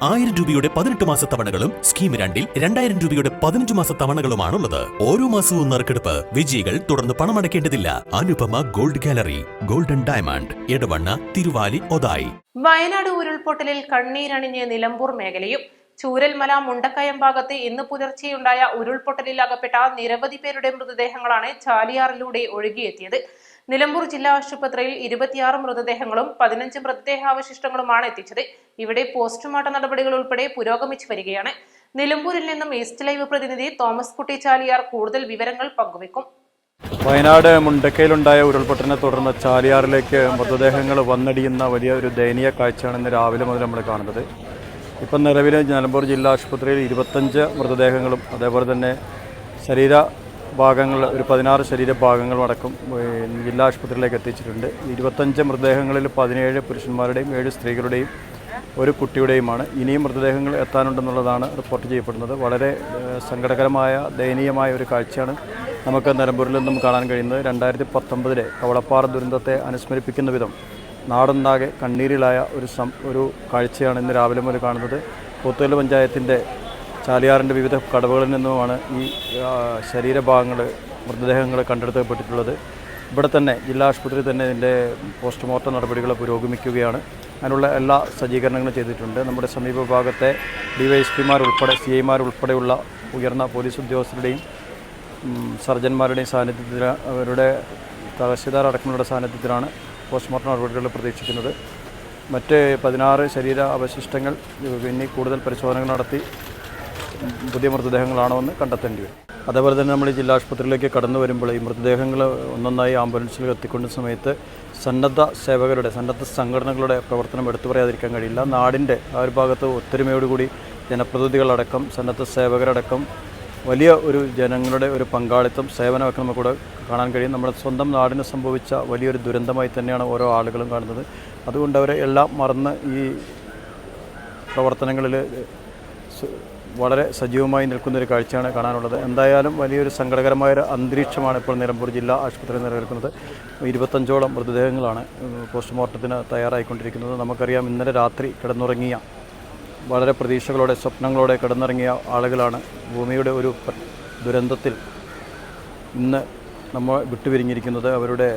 1000 രൂപയുടെ 18 മാസ തവണകളും സ്കീം 2-ൽ 2000 രൂപയുടെ 15 മാസ തവണകളുമാണുള്ളത്. ഓരോ മാസവും നറുക്കെടുപ്പ്. വിജയികൾ തുടർന്ന് പണമടയ്ക്കേണ്ടതില്ല. Anupama gold gallery, golden diamond, Edavanna, Thiruvali, Othayi. Wayanad ഉരുൾപൊട്ടലിൽ കണ്ണീരണിഞ്ഞ് നിലമ്പൂർ മേഖലയും. ചൂരൽമല മുണ്ടക്കയം ഭാഗത്ത് ഇന്ന് പുലർച്ചെയുണ്ടായ ഉരുൾപൊട്ടലിൽ അകപ്പെട്ട നിരവധി പേരുടെ മൃതദേഹങ്ങളാണ് ചാലിയാറിലൂടെ ഒഴുകിയെത്തിയത്. നിലമ്പൂർ ജില്ലാ ആശുപത്രിയിൽ 26 മൃതദേഹങ്ങളും 15 മൃതദേഹാവശിഷ്ടങ്ങളുമാണ് എത്തിച്ചത്. ഇവിടെ പോസ്റ്റ്മോർട്ടം നടപടികൾ ഉൾപ്പെടെ പുരോഗമിച്ചു വരികയാണ്. നിലമ്പൂരിൽ നിന്നും ഈസ്റ്റ് ലൈവ് പ്രതിനിധി തോമസ് കുട്ടി ചാലിയാർ കൂടുതൽ വിവരങ്ങൾ പങ്കുവെക്കും. വയനാട് മുണ്ടക്കയിലുണ്ടായ ഉരുൾപൊട്ടലിനെ തുടർന്ന് ചാലിയാറിലേക്ക് മൃതദേഹങ്ങൾ വന്നടിയുന്ന വലിയ ഒരു ദയനീയ കാഴ്ചയാണ് ഇന്ന് രാവിലെ മുതൽ നമ്മൾ കാണുന്നത്. ഇപ്പം നിലവിൽ നിലമ്പൂർ ജില്ലാ ആശുപത്രിയിൽ 25 മൃതദേഹങ്ങളും അതേപോലെ തന്നെ ഭാഗങ്ങൾ ഒരു 16 ശരീരഭാഗങ്ങളും അടക്കം ജില്ലാ ആശുപത്രിയിലേക്ക് എത്തിച്ചിട്ടുണ്ട്. 25 മൃതദേഹങ്ങളിൽ 17 പുരുഷന്മാരുടെയും 7 സ്ത്രീകളുടെയും ഒരു കുട്ടിയുടെയുമാണ്. ഇനിയും മൃതദേഹങ്ങൾ എത്താനുണ്ടെന്നുള്ളതാണ് റിപ്പോർട്ട് ചെയ്യപ്പെടുന്നത്. വളരെ സങ്കടകരമായ ദയനീയമായ ഒരു കാഴ്ചയാണ് നമുക്ക് നിലമ്പൂരിൽ നിന്നും കാണാൻ കഴിയുന്നത്. 2019 കവളപ്പാറ ദുരന്തത്തെ അനുസ്മരിപ്പിക്കുന്ന വിധം നാടൊന്നാകെ കണ്ണീരിലായ ഒരു കാഴ്ചയാണ് ഇന്ന് രാവിലെ മുതൽ കാണുന്നത്. പോത്തുകല്ല് പഞ്ചായത്തിൻ്റെ ചാലിയാറിൻ്റെ വിവിധ കടവുകളിൽ നിന്നുമാണ് ഈ മൃതദേഹങ്ങൾ കണ്ടെടുക്കപ്പെട്ടിട്ടുള്ളത്. ഇവിടെ തന്നെ ജില്ലാ ആശുപത്രിയിൽ തന്നെ ഇതിൻ്റെ പോസ്റ്റ്മോർട്ടം നടപടികൾ പുരോഗമിക്കുകയാണ്. അതിനുള്ള എല്ലാ സജ്ജീകരണങ്ങളും ചെയ്തിട്ടുണ്ട്. നമ്മുടെ സമീപ ഭാഗത്തെ DYSPമാർ ഉൾപ്പെടെ CIമാർ ഉൾപ്പെടെയുള്ള ഉയർന്ന പോലീസ് ഉദ്യോഗസ്ഥരുടെയും സർജന്മാരുടെയും സാന്നിധ്യത്തിൽ, അവരുടെ തഹസിൽദാർ അടക്കമുള്ള സാന്നിധ്യത്തിലാണ് പോസ്റ്റ്മോർട്ടം നടപടികൾ പ്രതീക്ഷിക്കുന്നത്. മറ്റ് 16 ശരീര അവശിഷ്ടങ്ങൾ പിന്നെ കൂടുതൽ പരിശോധനകൾ നടത്തി പുതിയ മൃതദേഹങ്ങളാണോ എന്ന് കണ്ടെത്തേണ്ടി വരും. അതേപോലെ തന്നെ നമ്മൾ ഈ ജില്ലാ ആശുപത്രിയിലേക്ക് കടന്നു വരുമ്പോൾ ഈ മൃതദേഹങ്ങൾ ഒന്നൊന്നായി ആംബുലൻസിൽ എത്തിക്കൊണ്ട സമയത്ത് സന്നദ്ധ സംഘടനകളുടെ പ്രവർത്തനം എടുത്തു പറയാതിരിക്കാൻ കഴിയില്ല. നാടിൻ്റെ ആ ഒരു ഭാഗത്ത് ഒത്തൊരുമയോടുകൂടി ജനപ്രതിനിധികളടക്കം സന്നദ്ധ സേവകരടക്കം വലിയ ഒരു ജനങ്ങളുടെ ഒരു പങ്കാളിത്തം സേവനമൊക്കെ നമുക്കിവിടെ കാണാൻ കഴിയും. നമ്മുടെ സ്വന്തം നാടിന് സംഭവിച്ച വലിയൊരു ദുരന്തമായി തന്നെയാണ് ഓരോ ആളുകളും കാണുന്നത്. അതുകൊണ്ട് അവരെ എല്ലാം മറന്ന് ഈ പ്രവർത്തനങ്ങളിൽ വളരെ സജീവമായി നിൽക്കുന്നൊരു കാഴ്ചയാണ് കാണാനുള്ളത്. എന്തായാലും വലിയൊരു സങ്കടകരമായൊരു അന്തരീക്ഷമാണ് ഇപ്പോൾ നിലമ്പൂർ ജില്ലാ ആശുപത്രിയിൽ നിലനിൽക്കുന്നത്. 25ഓളം മൃതദേഹങ്ങളാണ് പോസ്റ്റ്മോർട്ടത്തിന് തയ്യാറായിക്കൊണ്ടിരിക്കുന്നത്. നമുക്കറിയാം, ഇന്നലെ രാത്രി കിടന്നുറങ്ങിയ, വളരെ പ്രതീക്ഷകളോടെ സ്വപ്നങ്ങളോടെ കിടന്നിറങ്ങിയ ആളുകളാണ് ഭൂമിയുടെ ഒരു ദുരന്തത്തിൽ ഇന്ന് നമ്മൾ വിട്ടുപിരിഞ്ഞിരിക്കുന്നത്. അവരുടെ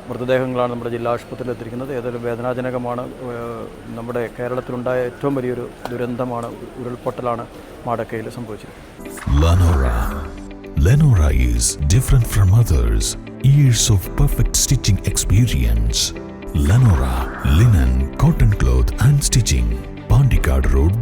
മൃതദേഹങ്ങളാണ് നമ്മുടെ ജില്ലാ ആശുപത്രിയിൽ എത്തിയിരിക്കുന്നത്. ഏതായാലും വേദനാജനകമാണ്. നമ്മുടെ കേരളത്തിലുണ്ടായ ഏറ്റവും വലിയൊരു ദുരന്തമാണ്, ഉരുൾപൊട്ടലാണ് മാടക്കയിൽ സംഭവിച്ചത്. Lenora is different from others. Years of perfect stitching experience. Lenora linen, cotton cloth and stitching. Pandikad Road,